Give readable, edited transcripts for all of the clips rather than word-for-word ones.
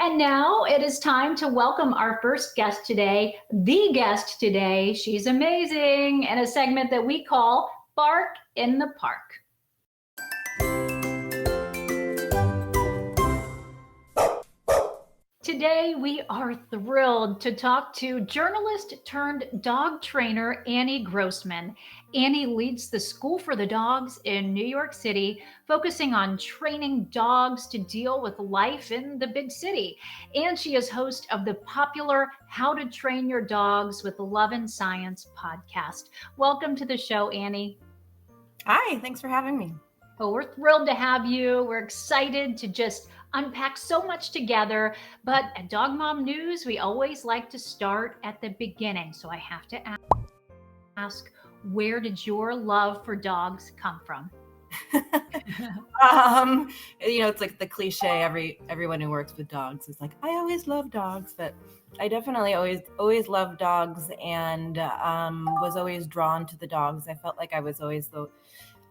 And now it is time to welcome our first guest today, the guest today. She's amazing, in a segment that we call Bark in the Park. Today, we are thrilled to talk to journalist turned dog trainer Annie Grossman. Annie leads the School for the Dogs in New York City, focusing on training dogs to deal with life in the big city. And she is host of the popular How to Train Your Dogs with Love and Science podcast. Welcome to the show, Annie. Hi, thanks for having me. Well, we're thrilled to have you. We're excited to just unpack so much together. But at Dog Mom News, we always like to start at the beginning. So I have to ask, where did your love for dogs come from? It's like the cliche. Everyone who works with dogs is like, I always love dogs, but I definitely always loved dogs, and was always drawn to the dogs. I felt like I was always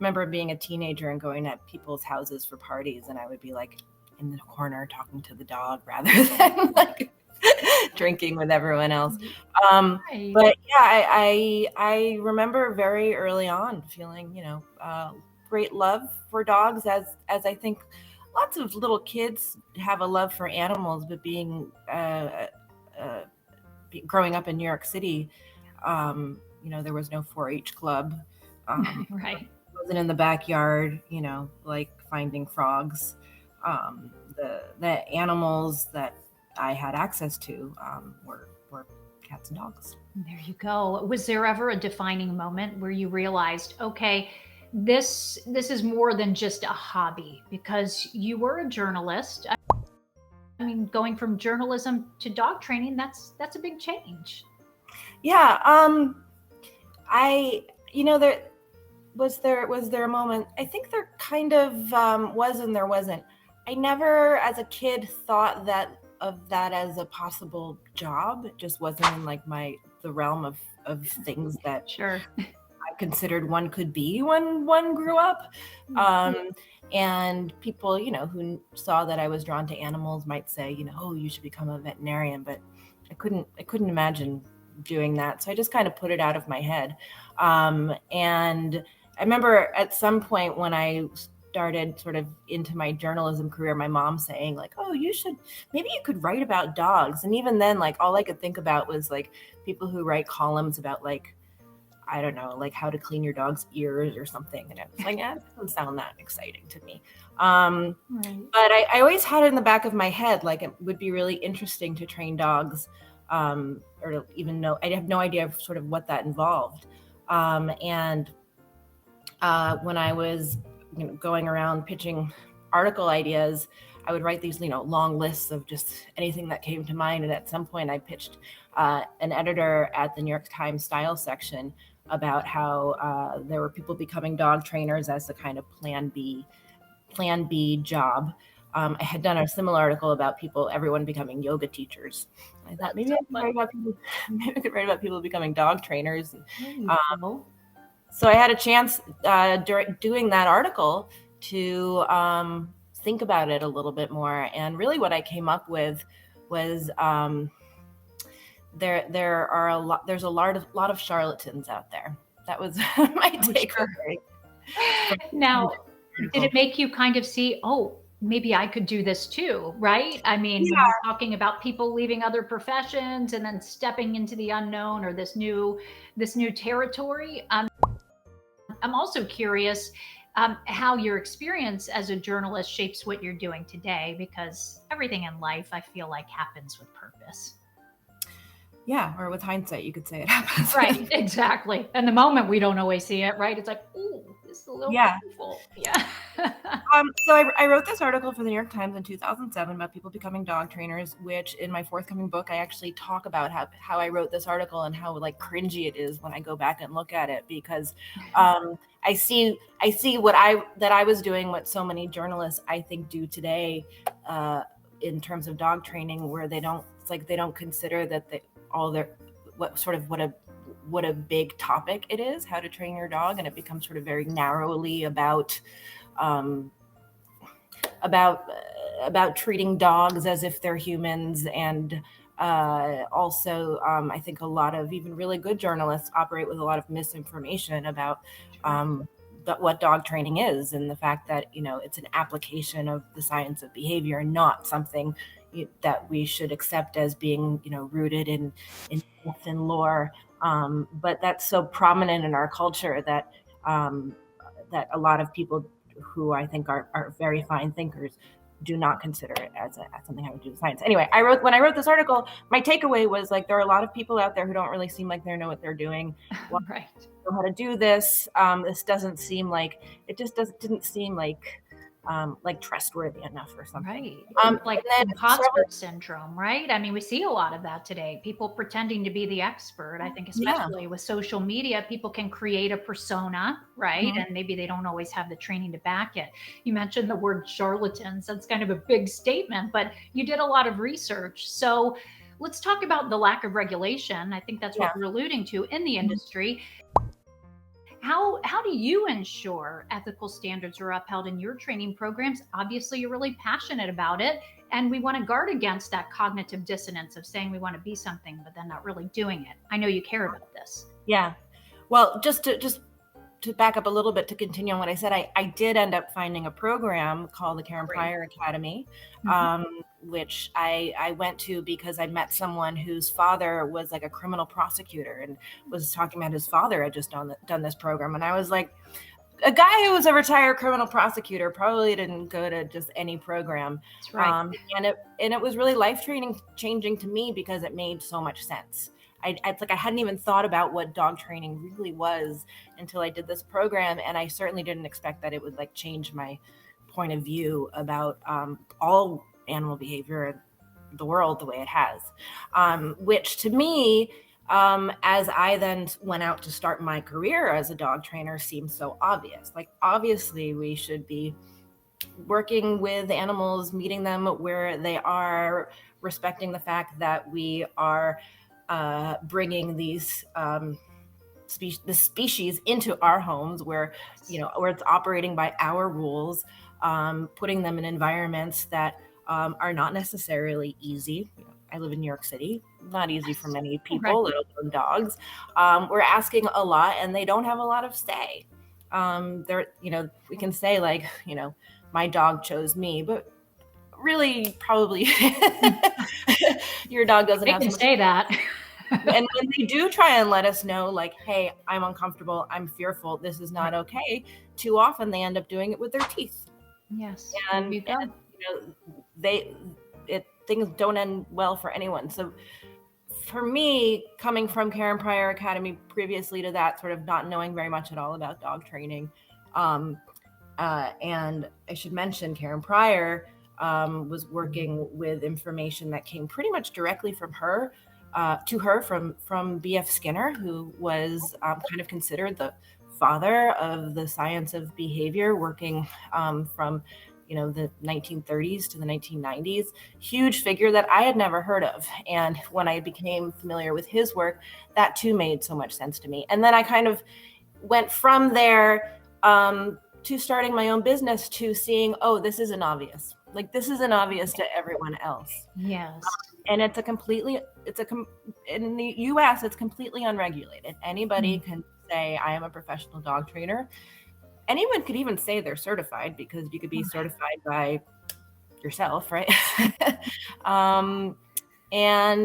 remember being a teenager and going at people's houses for parties, and I would be like in the corner talking to the dog rather than like drinking with everyone else. Right. But yeah, I remember very early on feeling, great love for dogs, as I think lots of little kids have a love for animals, but growing up in New York City, there was no 4-H club. Right. Wasn't in the backyard, like finding frogs. The animals that I had access to were cats and dogs. There you go. Was there ever a defining moment where you realized, okay, this is more than just a hobby? Because you were a journalist. I mean, going from journalism to dog training, that's a big change. Yeah. There was there a moment? I think there kind of was, and there wasn't. I never, as a kid, thought of that as a possible job. It just wasn't in like the realm of things that Sure. I considered one could be when one grew up. And people, who saw that I was drawn to animals might say, oh, you should become a veterinarian. But I couldn't imagine doing that. So I just kind of put it out of my head. And I remember at some point when I started sort of into my journalism career, my mom saying like, oh, maybe you could write about dogs. And even then, like, all I could think about was like people who write columns about like, I don't know, like how to clean your dog's ears or something. And I was like, that doesn't sound that exciting to me. Right. But I always had it in the back of my head, like it would be really interesting to train dogs, or to even know, I have no idea of sort of what that involved. And when I was going around pitching article ideas, I would write these, long lists of just anything that came to mind. And at some point I pitched an editor at the New York Times style section about how there were people becoming dog trainers as the kind of plan B job. I had done a similar article about everyone becoming yoga teachers. I thought maybe I could write about people becoming dog trainers. So I had a chance during doing that article to think about it a little bit more. And really what I came up with was there's a lot of charlatans out there. That was my takeaway. Now, did it make you kind of see, oh, maybe I could do this too, right? I mean, when you're talking about people leaving other professions and then stepping into the unknown or this new territory, I'm also curious how your experience as a journalist shapes what you're doing today, because everything in life, I feel like, happens with purpose. Yeah, or with hindsight, you could say it happens. Right, exactly. And the moment we don't always see it, right? It's like, ooh, this is a little painful. Yeah. So I wrote this article for the New York Times in 2007 about people becoming dog trainers, which in my forthcoming book, I actually talk about how I wrote this article and how like cringy it is when I go back and look at it, because I see that I was doing what so many journalists I think do today in terms of dog training, where they don't consider that what a big topic it is, how to train your dog, and it becomes sort of very narrowly about about treating dogs as if they're humans. And also, I think a lot of even really good journalists operate with a lot of misinformation about what dog training is, and the fact that, it's an application of the science of behavior and not something that we should accept as being, rooted in myth and lore. But that's so prominent in our culture that that a lot of people who I think are very fine thinkers do not consider it as something having to do with science. Anyway, when I wrote this article, my takeaway was like, there are a lot of people out there who don't really seem like they know what they're doing. Right. Know how to do this. This doesn't seem like, didn't seem like trustworthy enough or something. Right. Like imposter syndrome, right? I mean, we see a lot of that today. People pretending to be the expert. I think especially with social media, people can create a persona, right? And maybe they don't always have the training to back it. You mentioned the word charlatans. That's kind of a big statement, but you did a lot of research. So let's talk about the lack of regulation. I think that's what we're alluding to in the industry. How do you ensure ethical standards are upheld in your training programs? Obviously, you're really passionate about it, and we want to guard against that cognitive dissonance of saying we want to be something, but then not really doing it. I know you care about this. Yeah. Well, just to back up a little bit, to continue on what I said, I did end up finding a program called the Karen Pryor Academy, which I went to because I met someone whose father was like a criminal prosecutor and was talking about his father had just done this program. And I was like, a guy who was a retired criminal prosecutor probably didn't go to just any program. That's right. And it was really changing to me because it made so much sense. I hadn't even thought about what dog training really was until I did this program, and I certainly didn't expect that it would like change my point of view about all animal behavior in the world the way it has. Which to me, as I then went out to start my career as a dog trainer, seemed so obvious. Like, obviously, we should be working with animals, meeting them where they are, respecting the fact that we are bringing these the species into our homes where it's operating by our rules, putting them in environments that are not necessarily easy. I live in New York City, not easy for many people, let alone dogs. We're asking a lot, and they don't have a lot of say. We can say like, my dog chose me, but really probably your dog doesn't have to say that. And when they do try and let us know, like, hey, I'm uncomfortable, I'm fearful, this is not okay, too often they end up doing it with their teeth. Yes. And things don't end well for anyone. So for me, coming from Karen Pryor Academy previously to that, sort of not knowing very much at all about dog training, and I should mention Karen Pryor was working with information that came pretty much directly from her, to her from B.F. Skinner, who was kind of considered the father of the science of behavior, working from the 1930s to the 1990s. Huge figure that I had never heard of. And when I became familiar with his work, that too made so much sense to me. And then I kind of went from there to starting my own business, to seeing, oh, this isn't obvious. Like, this isn't obvious to everyone else. Yes. And in the US, it's completely unregulated. Anybody can say, I am a professional dog trainer. Anyone could even say they're certified, because you could be certified by yourself, right? And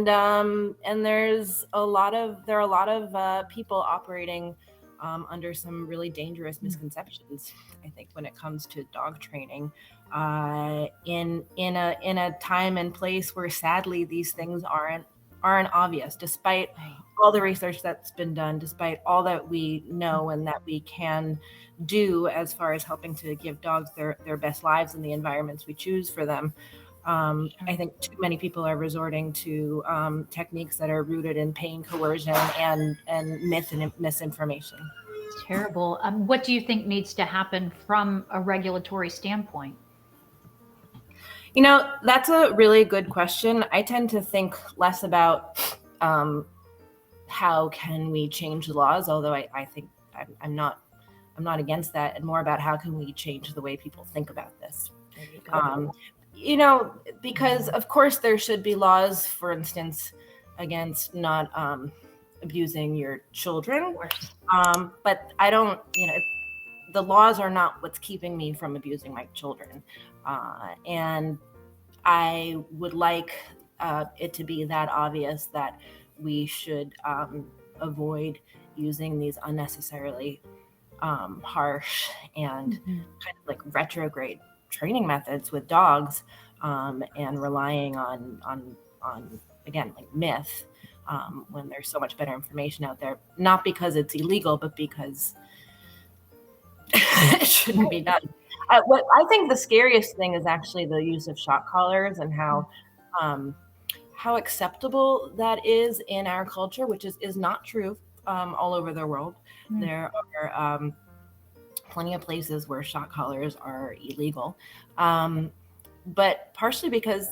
there are a lot of people operating under some really dangerous misconceptions, I think, when it comes to dog training, in a time and place where sadly these things aren't obvious, despite all the research that's been done, despite all that we know and that we can do as far as helping to give dogs their best lives in the environments we choose for them. I think too many people are resorting to techniques that are rooted in pain, coercion, and myth and misinformation. It's terrible. What do you think needs to happen from a regulatory standpoint? That's a really good question. I tend to think less about how can we change the laws, although I think I'm not against that, and more about how can we change the way people think about this. Because of course there should be laws, for instance, against not abusing your children. But I don't, the laws are not what's keeping me from abusing my children. And I would like it to be that obvious that we should avoid using these unnecessarily harsh and kind of like retrograde training methods with dogs, and relying on again, like myth, when there's so much better information out there, not because it's illegal, but because it shouldn't be done. What I think the scariest thing is actually the use of shock collars and how acceptable that is in our culture, which is not true all over the world. There are plenty of places where shock collars are illegal, but partially because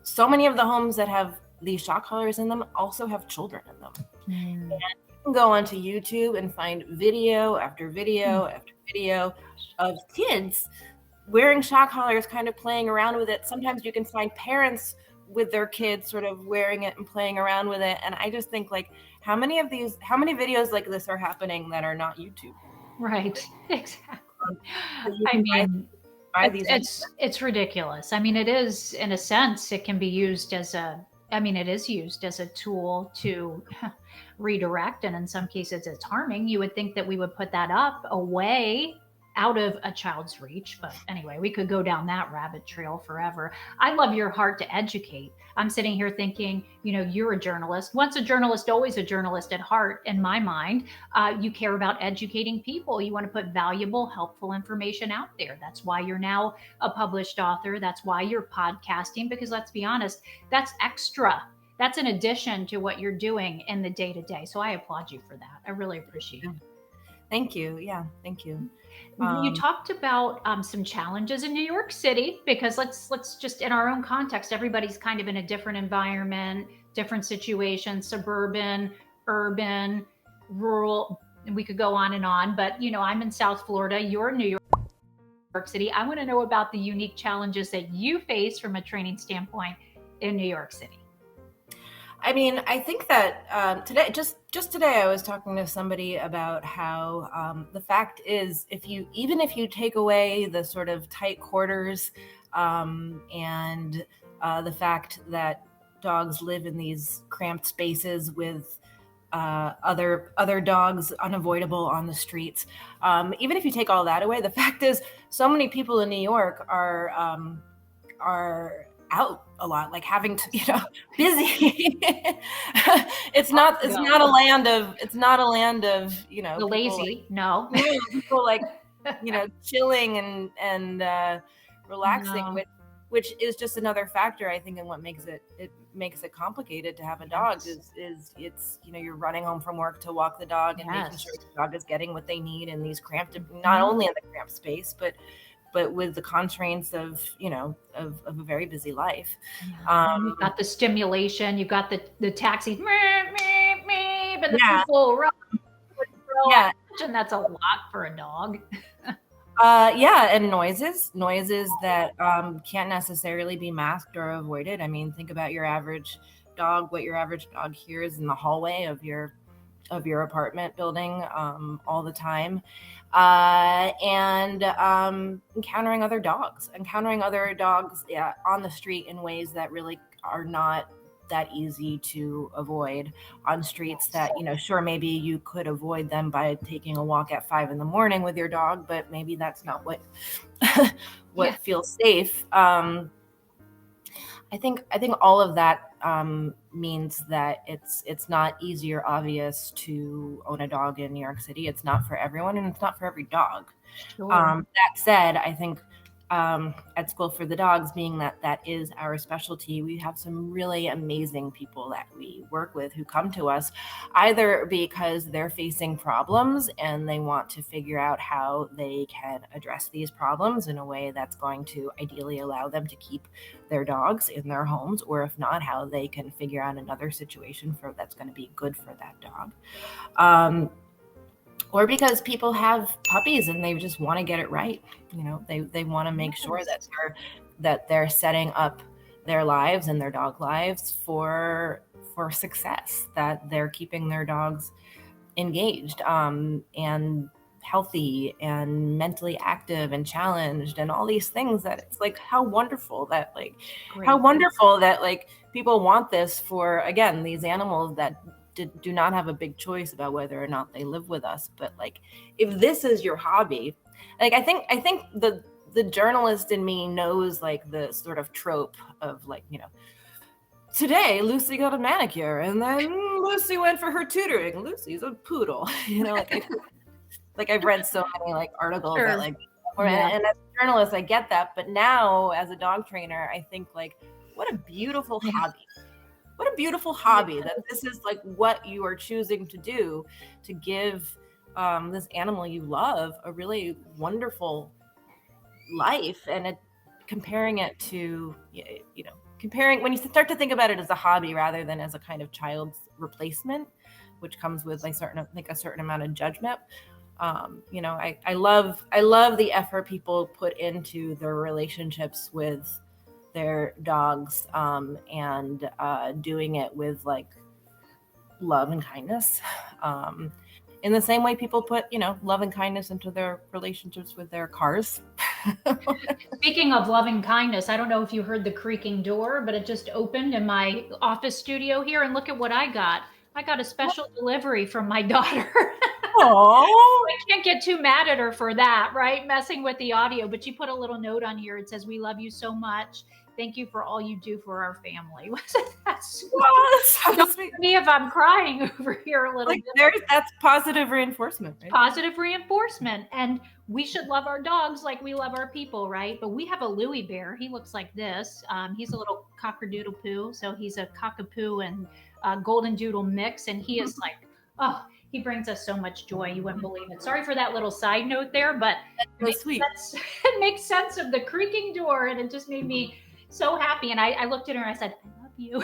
so many of the homes that have these shock collars in them also have children in them. And you can go onto YouTube and find video after video after video of kids wearing shock collars, kind of playing around with it. Sometimes you can find parents with their kids sort of wearing it and playing around with it. And I just think, like, how many videos like this are happening that are not YouTube? Right. Exactly. I mean, it's ridiculous. I mean, it is, in a sense, it can be used as it is used as a tool to redirect. And in some cases it's harming. You would think that we would put that up away out of a child's reach. But anyway, we could go down that rabbit trail forever. I love your heart to educate. I'm sitting here thinking, you're a journalist. Once a journalist, always a journalist at heart, in my mind. You care about educating people. You want to put valuable, helpful information out there. That's why you're now a published author. That's why you're podcasting, because let's be honest, that's extra. That's an addition to what you're doing in the day to day. So I applaud you for that. I really appreciate it. Thank you. Yeah, thank you. You talked about some challenges in New York City, because let's just, in our own context, everybody's kind of in a different environment, different situation, suburban, urban, rural, and we could go on and on. But, I'm in South Florida, you're in New York City. I want to know about the unique challenges that you face from a training standpoint in New York City. I mean, I think that today, just today, I was talking to somebody about how the fact is, even if you take away the sort of tight quarters, and the fact that dogs live in these cramped spaces with other dogs unavoidable on the streets, even if you take all that away, the fact is, so many people in New York are out a lot, like having to, busy. it's not a land of the people, lazy. No, people like chilling and relaxing, No. which is just another factor, I think, and what makes it complicated to have a dog. Is it's you're running home from work to walk the dog and making sure the dog is getting what they need in these cramped, not only in the cramped space, but with the constraints of a very busy life. You've got the stimulation, you've got the taxis, but the people run. Yeah, and that's a lot for a dog. And noises that can't necessarily be masked or avoided. I mean, think about your average dog, what your average dog hears in the hallway of your apartment building all the time, and encountering other dogs on the street in ways that really are not that easy to avoid, on streets that sure, maybe you could avoid them by taking a walk at 5 a.m. with your dog, but maybe that's not what feels safe. I think all of that means that it's not easy or obvious to own a dog in New York City. It's not for everyone, and it's not for every dog. Sure. That said, I think at School for the Dogs, being that is our specialty, we have some really amazing people that we work with who come to us either because they're facing problems and they want to figure out how they can address these problems in a way that's going to ideally allow them to keep their dogs in their homes, or if not, how they can figure out another situation that's going to be good for that dog. Or because people have puppies and they just want to get it right. They want to make sure that that they're setting up their lives and their dog lives for success, that they're keeping their dogs engaged and healthy and mentally active and challenged and all these things, that it's like how wonderful that people want this for, again, these animals that do not have a big choice about whether or not they live with us. But like, if this is your hobby, like I think the journalist in me knows like the sort of trope of like, today Lucy got a manicure and then Lucy went for her tutoring. Lucy's a poodle. Like I've read so many like articles that like, and as a journalist, I get that. But now as a dog trainer, I think like, what a beautiful hobby. What a beautiful hobby that this is like what you are choosing to do, to give this animal you love a really wonderful life. And comparing it to, when you start to think about it as a hobby rather than as a kind of child's replacement, which comes with a certain amount of judgment. I love the effort people put into their relationships with their dogs, and doing it with like love and kindness, in the same way people put love and kindness into their relationships with their cars. Speaking of loving kindness, I don't know if you heard the creaking door, but it just opened in my office studio here, and look at what I got. I got a special delivery from my daughter. Oh, I can't get too mad at her for that, right? Messing with the audio, but she put a little note on here. It says, "We love you so much. Thank you for all you do for our family." That's me if I'm crying over here a little bit. That's positive reinforcement, right? Positive reinforcement. And we should love our dogs like we love our people, right? But we have a Louis bear. He looks like this. He's a little cockadoodle poo. So he's a cockapoo and golden doodle mix. And he is like, oh, he brings us so much joy. You wouldn't believe it. Sorry for that little side note there, but it makes sense of the creaking door. And it just made me so happy. And I looked at her and I said, "I love you."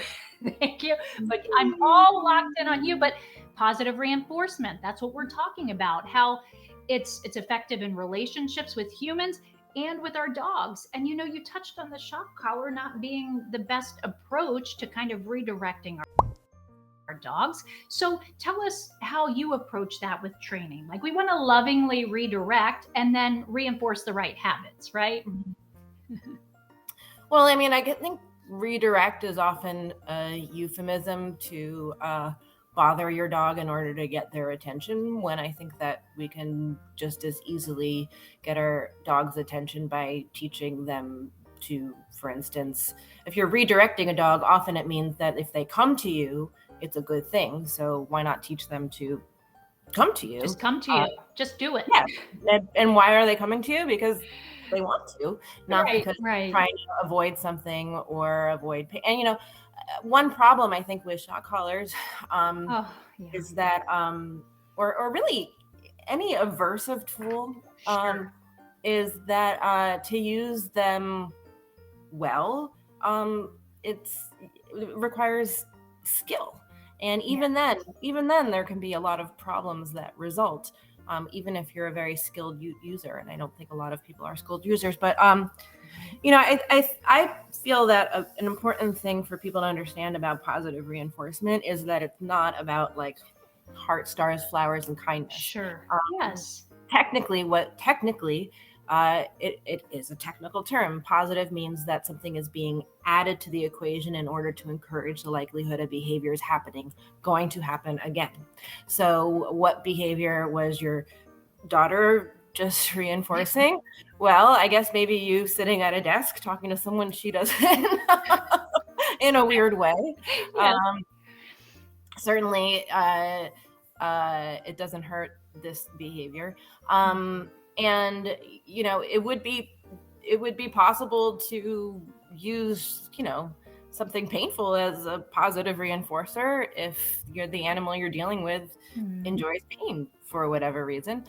Thank you. But I'm all locked in on you. But positive reinforcement, that's what we're talking about, how it's effective in relationships with humans and with our dogs. And you touched on the shock collar not being the best approach to kind of redirecting our dogs. So tell us how you approach that with training. Like, we want to lovingly redirect and then reinforce the right habits, right? Well, I mean, I think redirect is often a euphemism to bother your dog in order to get their attention, when I think that we can just as easily get our dog's attention by teaching them to, for instance, if you're redirecting a dog, often it means that if they come to you, it's a good thing. So why not teach them to come to you? Just come to you. Just do it. Yeah. And why are they coming to you? Because they want to, not because they're trying to avoid something or avoid pain. And one problem I think with shock collars is that, or really any aversive tool, is that to use them well, it requires skill. And even then there can be a lot of problems that result, even if you're a very skilled user. And I don't think a lot of people are skilled users, but I feel that an important thing for people to understand about positive reinforcement is that it's not about like heart, stars, flowers, and kindness. Sure. Yes. Technically, it is a technical term. Positive means that something is being added to the equation in order to encourage the likelihood of behaviors going to happen again. So what behavior was your daughter just reinforcing? Well, I guess maybe you sitting at a desk talking to someone she doesn't in a weird way. Yeah. Certainly, it doesn't hurt this behavior. And it would be possible to use something painful as a positive reinforcer if the animal you're dealing with enjoys pain for whatever reason.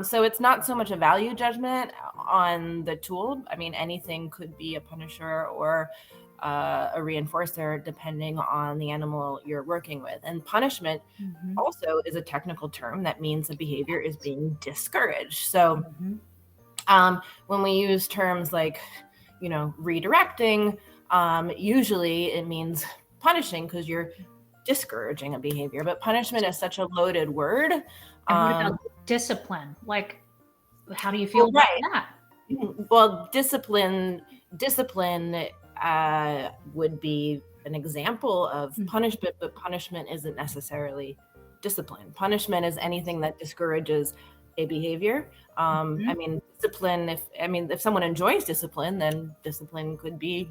So it's not so much a value judgment on the tool. I mean, anything could be a punisher or a reinforcer depending on the animal you're working with. And punishment also is a technical term that means the behavior is being discouraged. So when we use terms like redirecting, usually it means punishing because you're discouraging a behavior. But punishment is such a loaded word. And what about discipline? Like, how do you feel Well, about right. that? Well, discipline would be an example of punishment, but punishment isn't necessarily discipline. Punishment is anything that discourages a behavior. I mean, discipline, if someone enjoys discipline, then discipline could be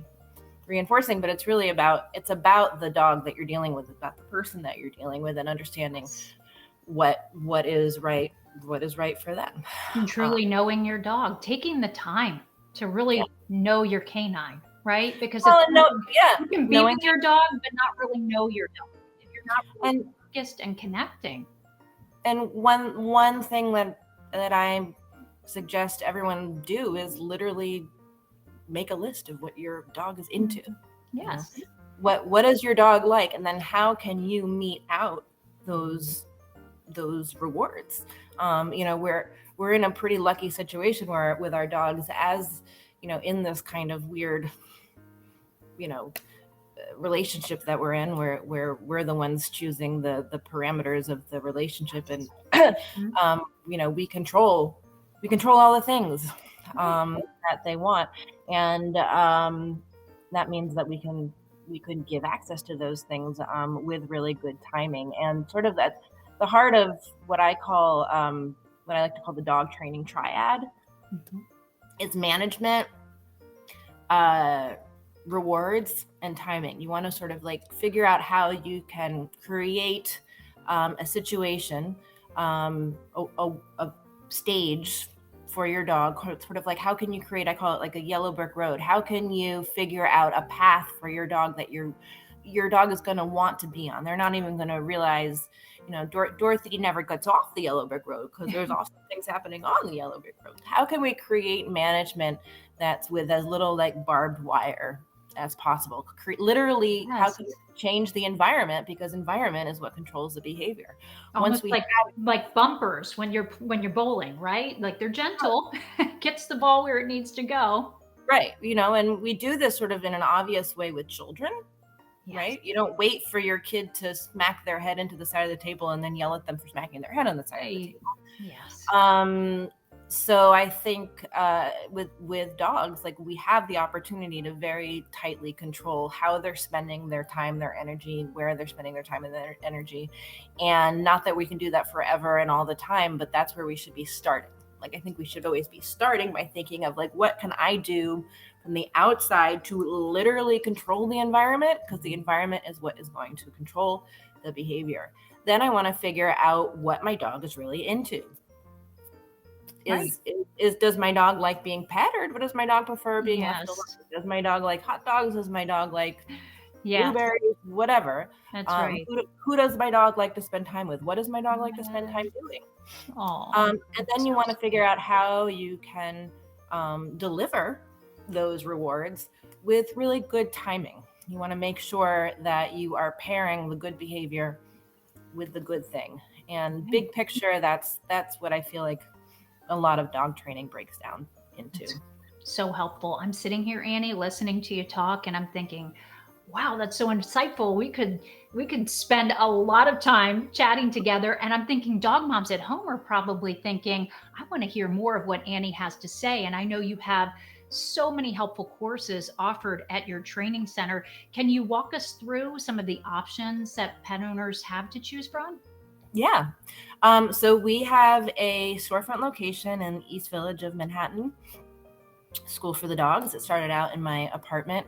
reinforcing, but it's about the dog that you're dealing with, about the person that you're dealing with, and understanding what is right for them. And truly knowing your dog, taking the time to really know your canine, right? Because you can be with your dog, but not really know your dog if you're not really focused and connecting. And one thing that I suggest everyone do is literally make a list of what your dog is into. Yes. What is your dog like, and then how can you mete out those rewards? We're in a pretty lucky situation where with our dogs, as in this kind of weird relationship that we're in, where we're the ones choosing the parameters of the relationship, and we control all the things that they want, and that means that we could give access to those things with really good timing, and sort of at the heart of what I like to call the dog training triad is management, rewards, and timing. You want to sort of like figure out how you can create a situation, a stage for your dog, sort of like how can you create, I call it like a yellow brick road. How can you figure out a path for your dog that your dog is going to want to be on? They're not even going to realize, Dorothy never gets off the yellow brick road because there's also things happening on the yellow brick road. How can we create management that's with as little like barbed wire as possible? Literally, how can we change the environment, because environment is what controls the behavior. Almost like bumpers when you're bowling, right? Like they're gentle, gets the ball where it needs to go. Right. And we do this sort of in an obvious way with children, right? You don't wait for your kid to smack their head into the side of the table and then yell at them for smacking their head on the side of the table. Yes. So I think with dogs, like we have the opportunity to very tightly control how they're spending their time, their energy, where they're spending their time and their energy. And not that we can do that forever and all the time, but that's where we should be starting. Like, I think we should always be starting by thinking of like, what can I do from the outside to literally control the environment? Because the environment is what is going to control the behavior. Then I want to figure out what my dog is really into. Does my dog like being patted? What does my dog prefer being left alone? Does my dog like hot dogs? Does my dog like blueberries? Whatever. That's right. Who does my dog like to spend time with? What does my dog like to spend time doing? And then you want to figure out how you can deliver those rewards with really good timing. You want to make sure that you are pairing the good behavior with the good thing. And big picture, that's what I feel like a lot of dog training breaks down into. So helpful. I'm sitting here, Annie, listening to you talk, and I'm thinking, wow, that's so insightful. We could spend a lot of time chatting together. And I'm thinking dog moms at home are probably thinking, I want to hear more of what Annie has to say. And I know you have so many helpful courses offered at your training center. Can you walk us through some of the options that pet owners have to choose from? Yeah. So we have a storefront location in East Village of Manhattan, School for the Dogs. It started out in my apartment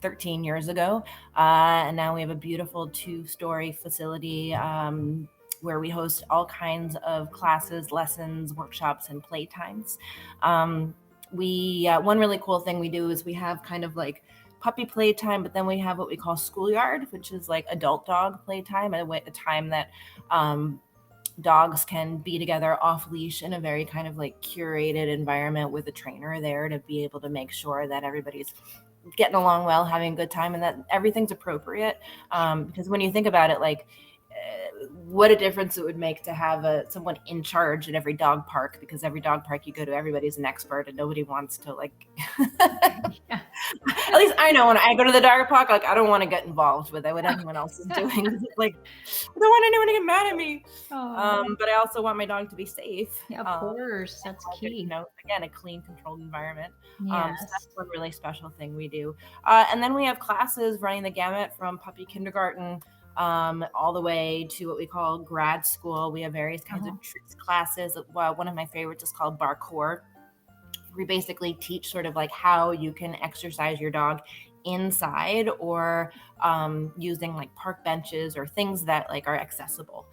13 years ago. And now we have a beautiful 2-story facility where we host all kinds of classes, lessons, workshops, and playtimes. One really cool thing we do is we have kind of like puppy playtime, but then we have what we call schoolyard, which is like adult dog playtime, a time that dogs can be together off leash in a very kind of like curated environment with a trainer there to be able to make sure that everybody's getting along well, having a good time, and that everything's appropriate. Because when you think about it, like what a difference it would make to have someone in charge at every dog park, because every dog park you go to, everybody's an expert and nobody wants to Yeah. At least I know when I go to the dog park, I don't want to get involved with what anyone else is doing. I don't want anyone to get mad at me. But I also want my dog to be safe. Yeah, of course, that's key. Again, a clean, controlled environment. Yes. So that's one really special thing we do. And then we have classes running the gamut from puppy kindergarten all the way to what we call grad school. We have various kinds of tricks classes. One of my favorites is called Barcore. We basically teach sort of how you can exercise your dog inside, or using park benches or things that are accessible.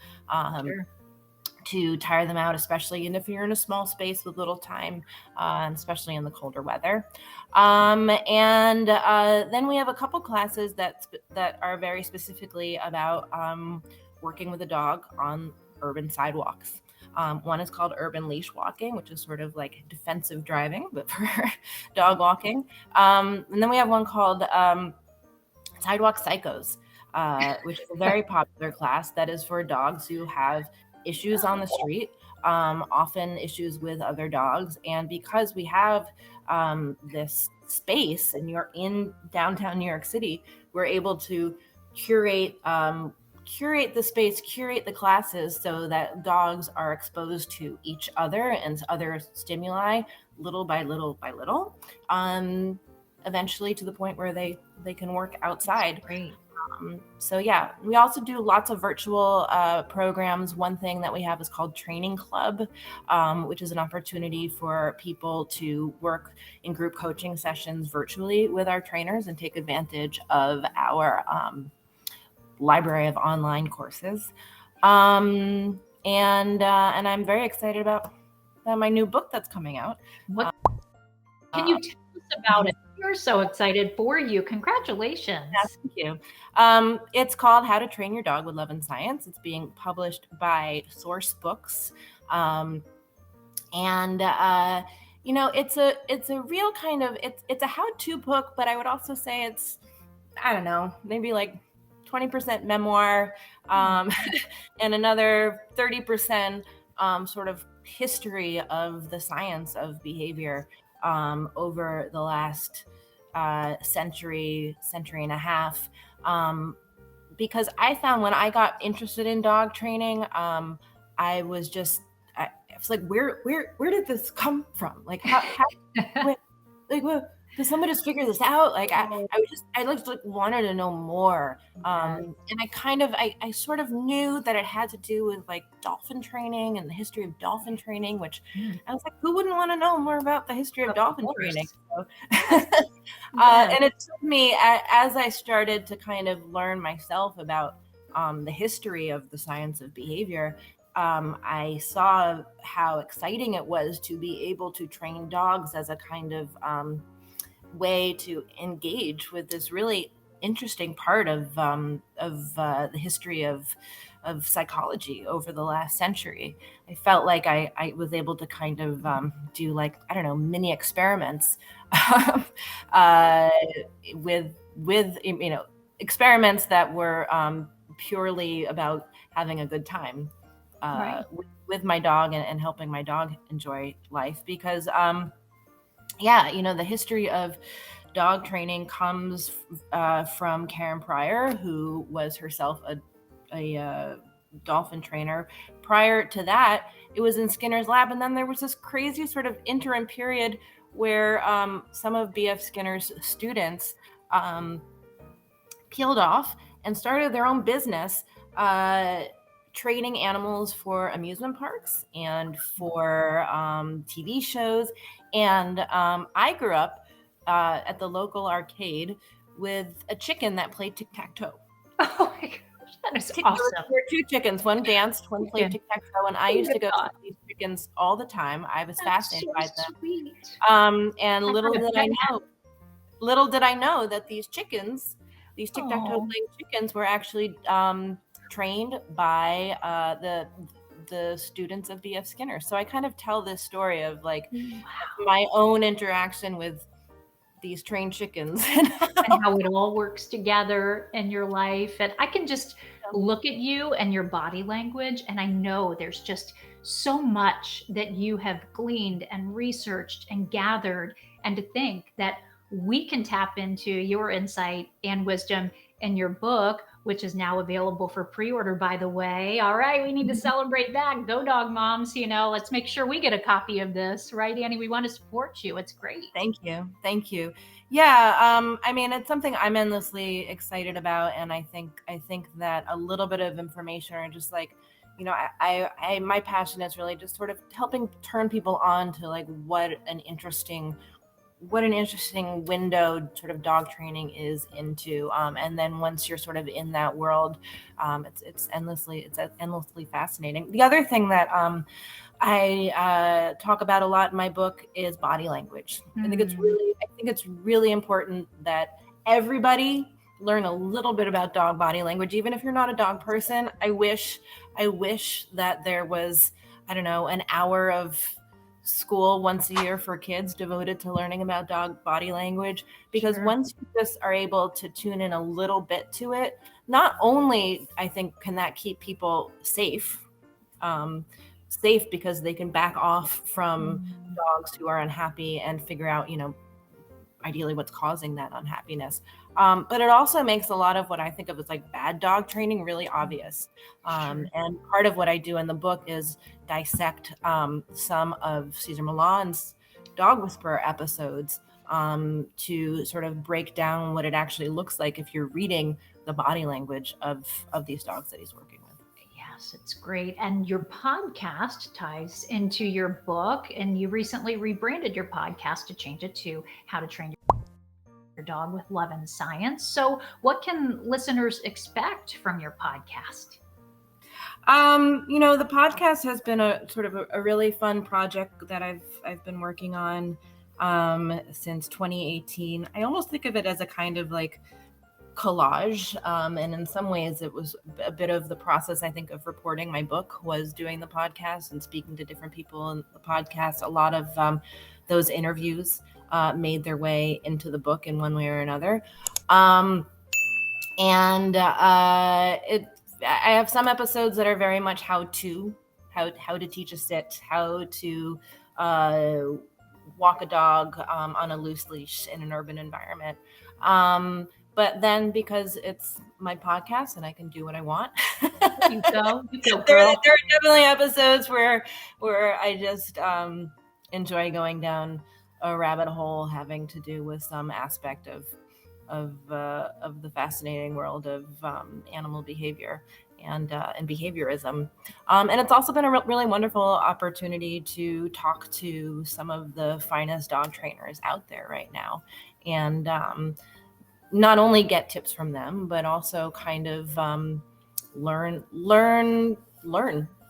Sure. To tire them out, especially if you're in a small space with little time, especially in the colder weather. And then we have a couple classes that are very specifically about working with a dog on urban sidewalks. One is called urban leash walking, which is sort of like defensive driving, but for dog walking. And then we have one called Sidewalk Psychos, which is a very popular class that is for dogs who have issues on the street, often issues with other dogs. And because we have this space and you're in downtown New York City, we're able to curate the space, curate the classes so that dogs are exposed to each other and other stimuli little by little by little, eventually to the point where they can work outside. Great. So yeah, we also do lots of virtual programs. One thing that we have is called Training Club, which is an opportunity for people to work in group coaching sessions virtually with our trainers and take advantage of our library of online courses. And I'm very excited about my new book that's coming out. What can you tell us about it? We're so excited for you. Congratulations. Yeah, thank you. It's called How to Train Your Dog with Love and Science. It's being published by Source Books. It's a real kind of, it's a how-to book, but I would also say it's, I don't know, maybe 20% memoir, and another 30% sort of history of the science of behavior over the last century and a half. Because I found when I got interested in dog training, I was where did this come from? Did somebody just figure this out? I wanted to know more. And I sort of knew that it had to do with dolphin training and the history of dolphin training, which I was who wouldn't want to know more about the history of dolphin training? So, and it took me, as I started to kind of learn myself about the history of the science of behavior, I saw how exciting it was to be able to train dogs as a kind of way to engage with this really interesting part of the history of psychology over the last century. I felt like I was able to kind of do mini experiments with experiments that were purely about having a good time with my dog and helping my dog enjoy life, because the history of dog training comes from Karen Pryor, who was herself a dolphin trainer. Prior to that, it was in Skinner's lab, and then there was this crazy sort of interim period where some of B.F. Skinner's students peeled off and started their own business, training animals for amusement parks and for TV shows. And I grew up at the local arcade with a chicken that played tic-tac-toe. Oh my gosh, that is awesome. There were two chickens. One danced, one played tic-tac-toe, and I used to go to these chickens all the time. I was fascinated by them. Sweet. And little did I know that these chickens, these tic-tac-toe playing chickens, were actually trained by the students of B.F. Skinner. So I kind of tell this story of my own interaction with these trained chickens. And how it all works together in your life. And I can just look at you and your body language, and I know there's just so much that you have gleaned and researched and gathered. And to think that we can tap into your insight and wisdom in your book, which is now available for pre-order, by the way. All right, we need to celebrate that. Go dog moms, let's make sure we get a copy of this, right, Annie? We want to support you. It's great. Thank you. Thank you. Yeah, I mean, it's something I'm endlessly excited about, and I think that a little bit of information, or just like, I my passion is really just sort of helping turn people on to like what an interesting window sort of dog training is into, and then once you're sort of in that world, it's endlessly fascinating. The other thing that I talk about a lot in my book is body language. I think it's really important that everybody learn a little bit about dog body language, even if you're not a dog person. I wish that there was, I don't know, an hour of school once a year for kids devoted to learning about dog body language, because once you just are able to tune in a little bit to it, not only I think can that keep people safe because they can back off from dogs who are unhappy and figure out, ideally what's causing that unhappiness. But it also makes a lot of what I think of as like bad dog training really obvious. And part of what I do in the book is dissect some of Cesar Millan's dog whisperer episodes to sort of break down what it actually looks like if you're reading the body language of these dogs that he's working with. Yes, it's great. And your podcast ties into your book, and you recently rebranded your podcast to change it to How to Train Your Dog with Love and Science. So what can listeners expect from your podcast? The podcast has been a sort of a really fun project that I've been working on since 2018. I almost think of it as a kind of like collage, and in some ways it was a bit of the process, I think, of reporting my book was doing the podcast and speaking to different people in the podcast. A lot of those interviews made their way into the book in one way or another. I have some episodes that are very much how to teach a sit, how to walk a dog on a loose leash in an urban environment. But then, because it's my podcast and I can do what I want, you go, there are definitely episodes where I just enjoy going down a rabbit hole having to do with some aspect of the fascinating world of animal behavior and behaviorism. And it's also been a really wonderful opportunity to talk to some of the finest dog trainers out there right now, and not only get tips from them, but also kind of learn.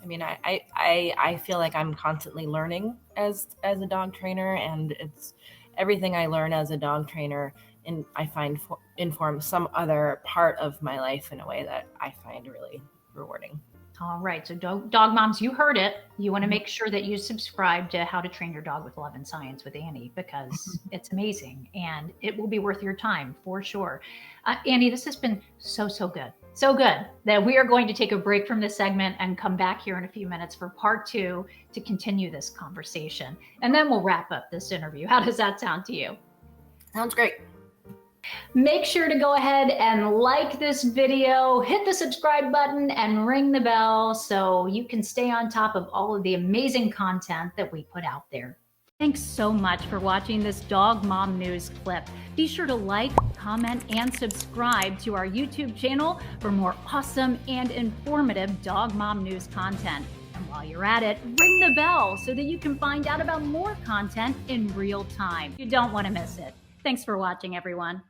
I mean, I feel like I'm constantly learning as a dog trainer, and it's everything I learn as a dog trainer, and I find informs some other part of my life in a way that I find really rewarding. All right. So dog moms, you heard it. You want to make sure that you subscribe to How to Train Your Dog with Love and Science with Annie, because it's amazing and it will be worth your time for sure. Annie, this has been so good. So good that we are going to take a break from this segment and come back here in a few minutes for part 2 to continue this conversation. And then we'll wrap up this interview. How does that sound to you? Sounds great. Make sure to go ahead and like this video, hit the subscribe button, and ring the bell so you can stay on top of all of the amazing content that we put out there. Thanks so much for watching this Dog Mom News clip. Be sure to like, comment, and subscribe to our YouTube channel for more awesome and informative Dog Mom News content. And while you're at it, ring the bell so that you can find out about more content in real time. You don't want to miss it. Thanks for watching, everyone.